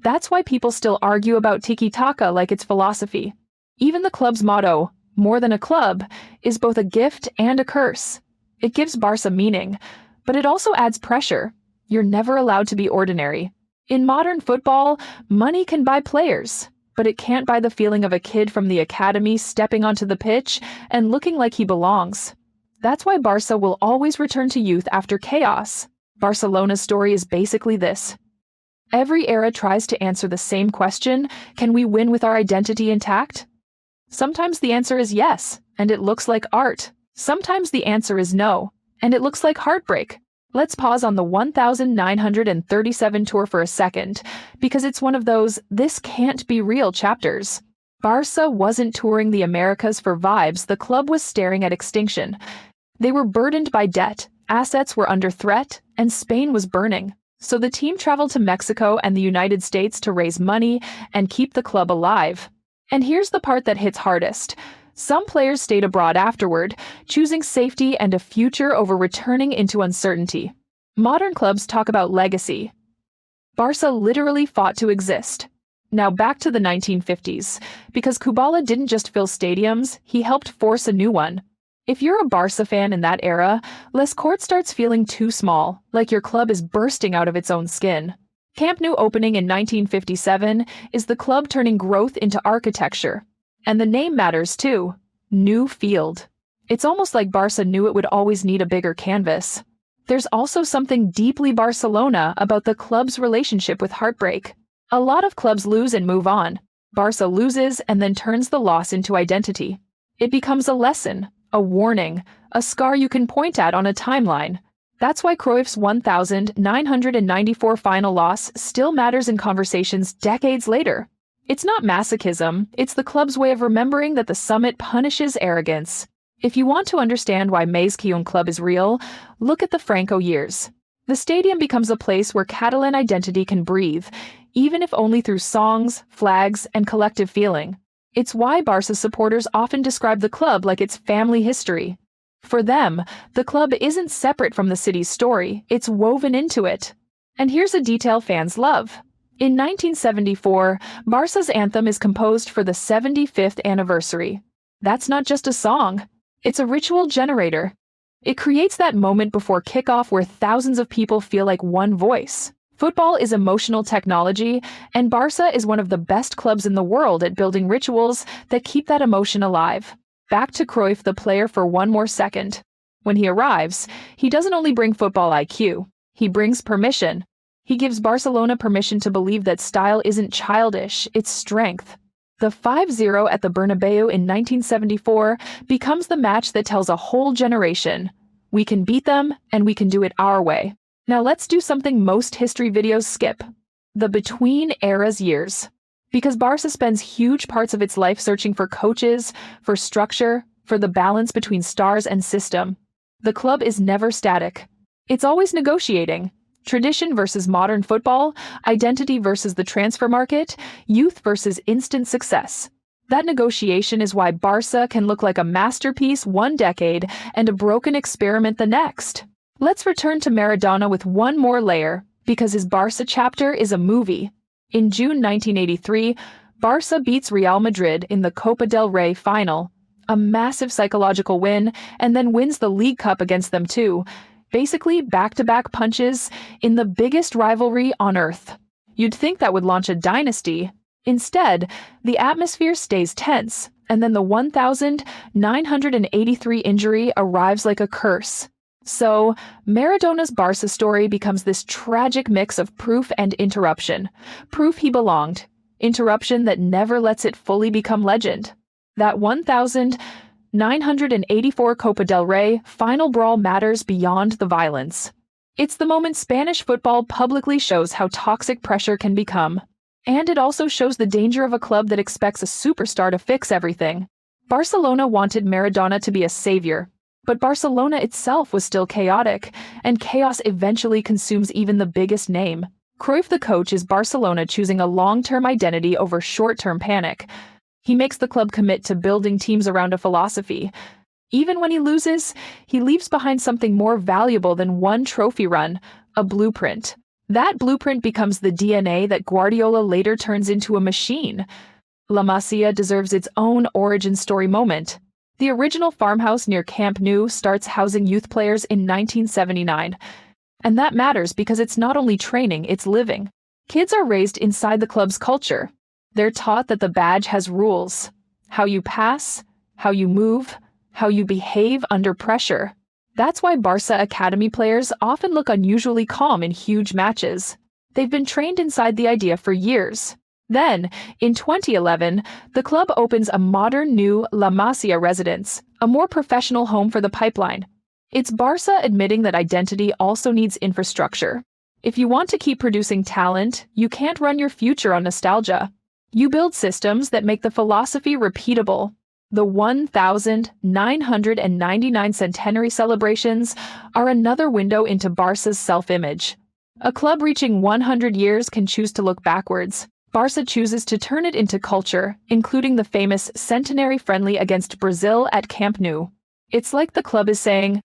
That's why people still argue about tiki-taka like it's philosophy. Even the club's motto, more than a club, is both a gift and a curse. It gives Barça meaning, but it also adds pressure. You're never allowed to be ordinary. In modern football, money can buy players, but it can't buy the feeling of a kid from the academy stepping onto the pitch and looking like he belongs. That's why Barça will always return to youth after chaos. Barcelona's story is basically this. Every era tries to answer the same question: can we win with our identity intact? Sometimes the answer is yes, and it looks like art. Sometimes the answer is no, and it looks like heartbreak. Let's pause on the 1937 tour for a second, because it's one of those "this can't be real" chapters. Barça wasn't touring the Americas for vibes, the club was staring at extinction. They were burdened by debt, assets were under threat, and Spain was burning. So the team traveled to Mexico and the United States to raise money and keep the club alive. And here's the part that hits hardest. Some players stayed abroad afterward, choosing safety and a future over returning into uncertainty. Modern clubs talk about legacy. Barça literally fought to exist. Now back to the 1950s, because Kubala didn't just fill stadiums, he helped force a new one. If you're a Barça fan in that era, Les Corts starts feeling too small, like your club is bursting out of its own skin. Camp Nou opening in 1957 is the club turning growth into architecture. And the name matters too. New Field. It's almost like Barça knew it would always need a bigger canvas. There's also something deeply Barcelona about the club's relationship with heartbreak. A lot of clubs lose and move on. Barça loses and then turns the loss into identity. It becomes a lesson, a warning, a scar you can point at on a timeline. That's why Cruyff's 1994 final loss still matters in conversations decades later. It's not masochism, it's the club's way of remembering that the summit punishes arrogance. If you want to understand why Meizquion Club is real, look at the Franco years. The stadium becomes a place where Catalan identity can breathe, even if only through songs, flags, and collective feeling. It's why Barça supporters often describe the club like it's family history. For them, the club isn't separate from the city's story, it's woven into it. And here's a detail fans love. In 1974, Barça's anthem is composed for the 75th anniversary. That's not just a song, it's a ritual generator. It creates that moment before kickoff where thousands of people feel like one voice. Football is emotional technology, and Barça is one of the best clubs in the world at building rituals that keep that emotion alive. Back to Cruyff, the player, for one more second. When he arrives, he doesn't only bring football IQ, he brings permission. He gives Barcelona permission to believe that style isn't childish, it's strength. The 5-0 at the Bernabeu in 1974 becomes the match that tells a whole generation. We can beat them, and we can do it our way. Now let's do something most history videos skip. The between eras years. Because Barça spends huge parts of its life searching for coaches, for structure, for the balance between stars and system. The club is never static. It's always negotiating. Tradition versus modern football, identity versus the transfer market, youth versus instant success. That negotiation is why Barça can look like a masterpiece one decade and a broken experiment the next. Let's return to Maradona with one more layer, because his Barça chapter is a movie. In June 1983, Barça beats Real Madrid in the Copa del Rey final, a massive psychological win, and then wins the League Cup against them too. Basically, back-to-back punches in the biggest rivalry on earth. You'd think that would launch a dynasty. Instead, the atmosphere stays tense, and then the 1983 injury arrives like a curse. So, Maradona's Barça story becomes this tragic mix of proof and interruption. Proof he belonged. Interruption that never lets it fully become legend. That 1984 Copa del Rey final brawl matters beyond the violence. It's the moment Spanish football publicly shows how toxic pressure can become. And it also shows the danger of a club that expects a superstar to fix everything. Barcelona wanted Maradona to be a savior. But Barcelona itself was still chaotic, and chaos eventually consumes even the biggest name. Cruyff, the coach, is Barcelona choosing a long-term identity over short-term panic. He makes the club commit to building teams around a philosophy. Even when he loses, he leaves behind something more valuable than one trophy run, a blueprint. That blueprint becomes the DNA that Guardiola later turns into a machine. La Masia deserves its own origin story moment. The original farmhouse near Camp Nou starts housing youth players in 1979. And that matters because it's not only training, it's living. Kids are raised inside the club's culture. They're taught that the badge has rules. How you pass, how you move, how you behave under pressure. That's why Barça Academy players often look unusually calm in huge matches. They've been trained inside the idea for years. Then, in 2011, the club opens a modern new La Masia residence, a more professional home for the pipeline. It's Barça admitting that identity also needs infrastructure. If you want to keep producing talent, you can't run your future on nostalgia. You build systems that make the philosophy repeatable. The 1999 centenary celebrations are another window into Barça's self-image. A club reaching 100 years can choose to look backwards. Barça chooses to turn it into culture, including the famous centenary friendly against Brazil at Camp Nou. It's like the club is saying,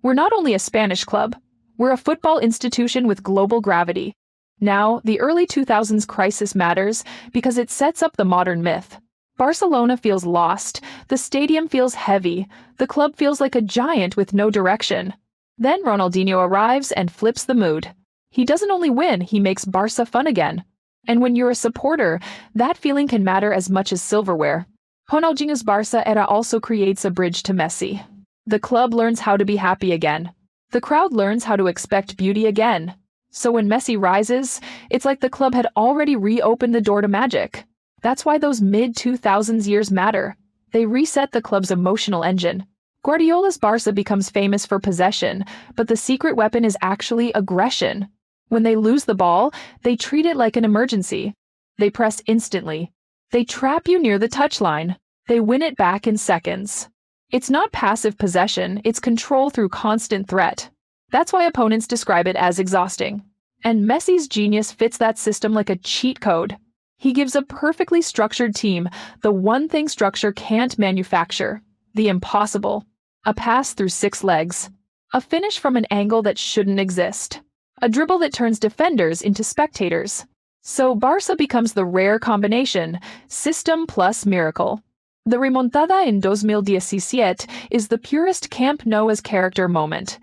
"We're not only a Spanish club, we're a football institution with global gravity." Now, the early 2000s crisis matters because it sets up the modern myth. Barcelona feels lost, the stadium feels heavy, the club feels like a giant with no direction. Then Ronaldinho arrives and flips the mood. He doesn't only win, he makes Barça fun again. And when you're a supporter, that feeling can matter as much as silverware. Ronaldinho's Barça era also creates a bridge to Messi. The club learns how to be happy again. The crowd learns how to expect beauty again. So when Messi rises, it's like the club had already reopened the door to magic. That's why those mid-2000s years matter. They reset the club's emotional engine. Guardiola's Barça becomes famous for possession, but the secret weapon is actually aggression. When they lose the ball, they treat it like an emergency. They press instantly. They trap you near the touchline. They win it back in seconds. It's not passive possession, it's control through constant threat. That's why opponents describe it as exhausting. And Messi's genius fits that system like a cheat code. He gives a perfectly structured team the one thing structure can't manufacture: the impossible. A pass through 6 legs. A finish from an angle that shouldn't exist. A dribble that turns defenders into spectators. So Barça becomes the rare combination, system plus miracle. The remontada in 2017 is the purest Camp Nou's character moment.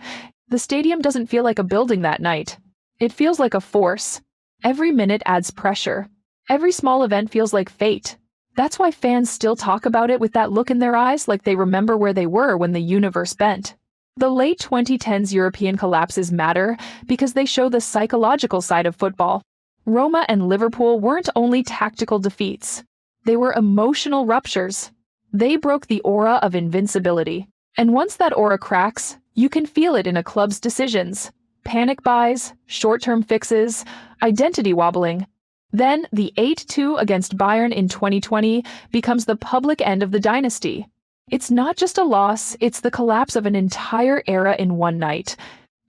The stadium doesn't feel like a building that night. It feels like a force. Every minute adds pressure. Every small event feels like fate. That's why fans still talk about it with that look in their eyes, like they remember where they were when the universe bent. The late 2010s European collapses matter because they show the psychological side of football. Roma and Liverpool weren't only tactical defeats. They were emotional ruptures. They broke the aura of invincibility. And once that aura cracks, you can feel it in a club's decisions. Panic buys, short-term fixes, identity wobbling. Then, the 8-2 against Bayern in 2020 becomes the public end of the dynasty. It's not just a loss, it's the collapse of an entire era in one night.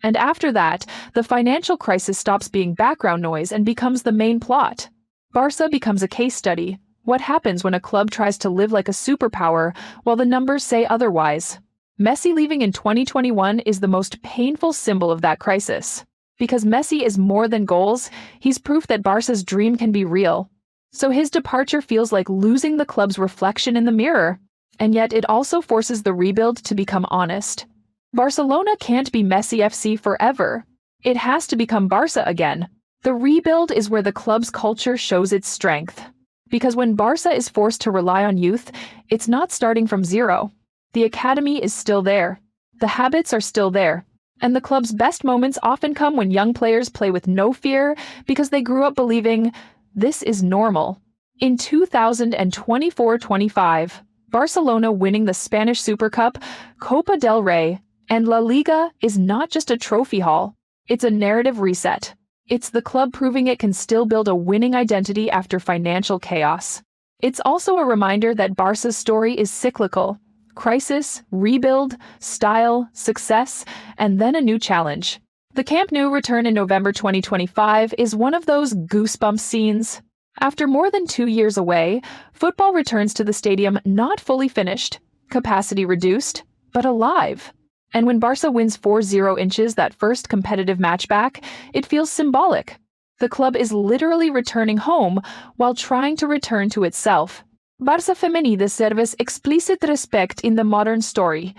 And after that, the financial crisis stops being background noise and becomes the main plot. Barça becomes a case study. What happens when a club tries to live like a superpower while the numbers say otherwise? Messi leaving in 2021 is the most painful symbol of that crisis. Because Messi is more than goals, he's proof that Barca's dream can be real. So his departure feels like losing the club's reflection in the mirror. And yet it also forces the rebuild to become honest. Barcelona can't be Messi FC forever. It has to become Barça again. The rebuild is where the club's culture shows its strength. Because when Barça is forced to rely on youth, it's not starting from zero. The academy is still there. The habits are still there. And the club's best moments often come when young players play with no fear because they grew up believing, this is normal. In 2024-25, Barcelona winning the Spanish Super Cup, Copa del Rey, and La Liga is not just a trophy haul. It's a narrative reset. It's the club proving it can still build a winning identity after financial chaos. It's also a reminder that Barca's story is cyclical. Crisis, rebuild, style, success, and then a new challenge. The Camp Nou return in November 2025 is one of those goosebump scenes. After more than 2 years away, football returns to the stadium not fully finished, capacity reduced, but alive. And when Barça wins 4-0 inches that first competitive match back, it feels symbolic. The club is literally returning home while trying to return to itself. Barça Femení deserves explicit respect in the modern story.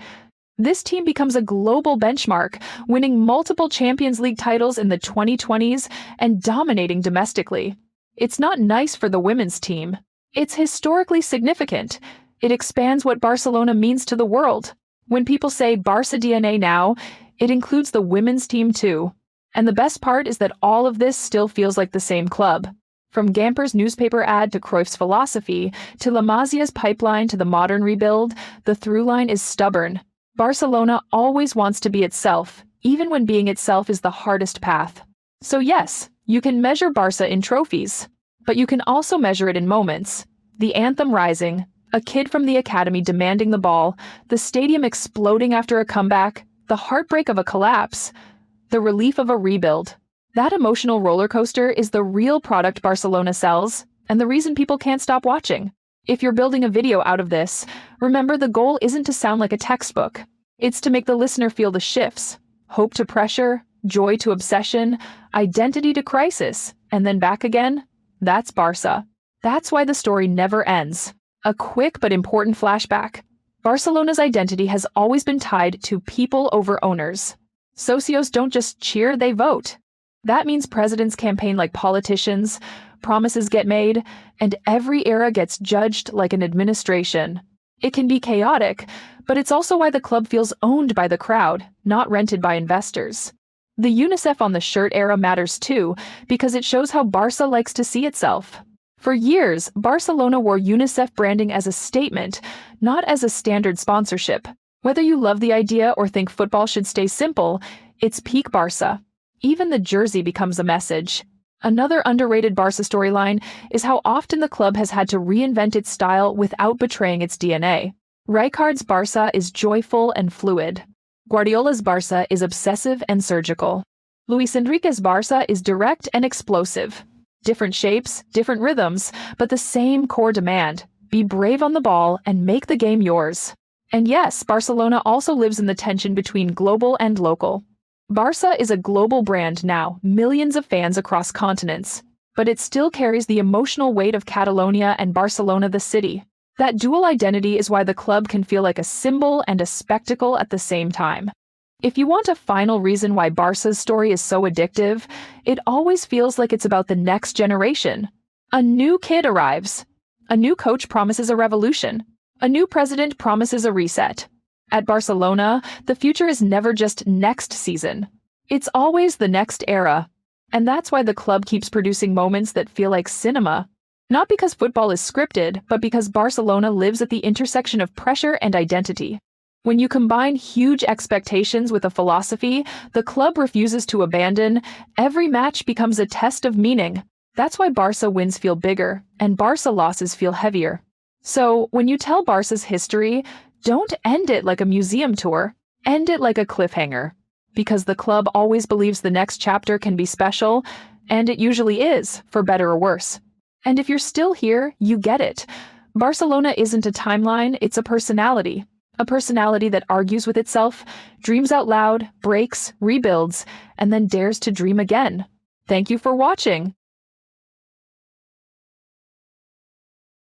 This team becomes a global benchmark, winning multiple Champions League titles in the 2020s and dominating domestically. It's not nice for the women's team. It's historically significant. It expands what Barcelona means to the world. When people say Barça DNA now, it includes the women's team too. And the best part is that all of this still feels like the same club. From Gamper's newspaper ad to Cruyff's philosophy, to La Masia's pipeline to the modern rebuild, the through line is stubborn. Barcelona always wants to be itself, even when being itself is the hardest path. So yes, you can measure Barça in trophies, but you can also measure it in moments. The anthem rising, a kid from the academy demanding the ball, the stadium exploding after a comeback, the heartbreak of a collapse, the relief of a rebuild. That emotional roller coaster is the real product Barcelona sells, and the reason people can't stop watching. If you're building a video out of this, remember the goal isn't to sound like a textbook. It's to make the listener feel the shifts. Hope to pressure, joy to obsession, identity to crisis, and then back again. That's Barça. That's why the story never ends. A quick but important flashback. Barcelona's identity has always been tied to people over owners. Socios don't just cheer, they vote. That means presidents campaign like politicians, promises get made, and every era gets judged like an administration. It can be chaotic, but it's also why the club feels owned by the crowd, not rented by investors. The UNICEF on the shirt era matters too, because it shows how Barça likes to see itself. For years, Barcelona wore UNICEF branding as a statement, not as a standard sponsorship. Whether you love the idea or think football should stay simple, it's peak Barça. Even the jersey becomes a message. Another underrated Barça storyline is how often the club has had to reinvent its style without betraying its DNA. Rijkaard's Barça is joyful and fluid. Guardiola's Barça is obsessive and surgical. Luis Enrique's Barça is direct and explosive. Different shapes, different rhythms, but the same core demand. Be brave on the ball and make the game yours. And yes, Barcelona also lives in the tension between global and local. Barça is a global brand now, millions of fans across continents, but it still carries the emotional weight of Catalonia and Barcelona the city. That dual identity is why the club can feel like a symbol and a spectacle at the same time. If you want a final reason why Barça's story is so addictive, it always feels like it's about the next generation. A new kid arrives. A new coach promises a revolution. A new president promises a reset. At Barcelona, the future is never just next season. It's always the next era. And that's why the club keeps producing moments that feel like cinema. Not because football is scripted, but because Barcelona lives at the intersection of pressure and identity. When you combine huge expectations with a philosophy the club refuses to abandon, every match becomes a test of meaning. That's why Barça wins feel bigger, and Barça losses feel heavier. So, when you tell Barça's history, don't end it like a museum tour. End it like a cliffhanger. Because the club always believes the next chapter can be special, and it usually is, for better or worse. And if you're still here, you get it. Barcelona isn't a timeline, it's a personality. A personality that argues with itself, dreams out loud, breaks, rebuilds, and then dares to dream again. Thank you for watching.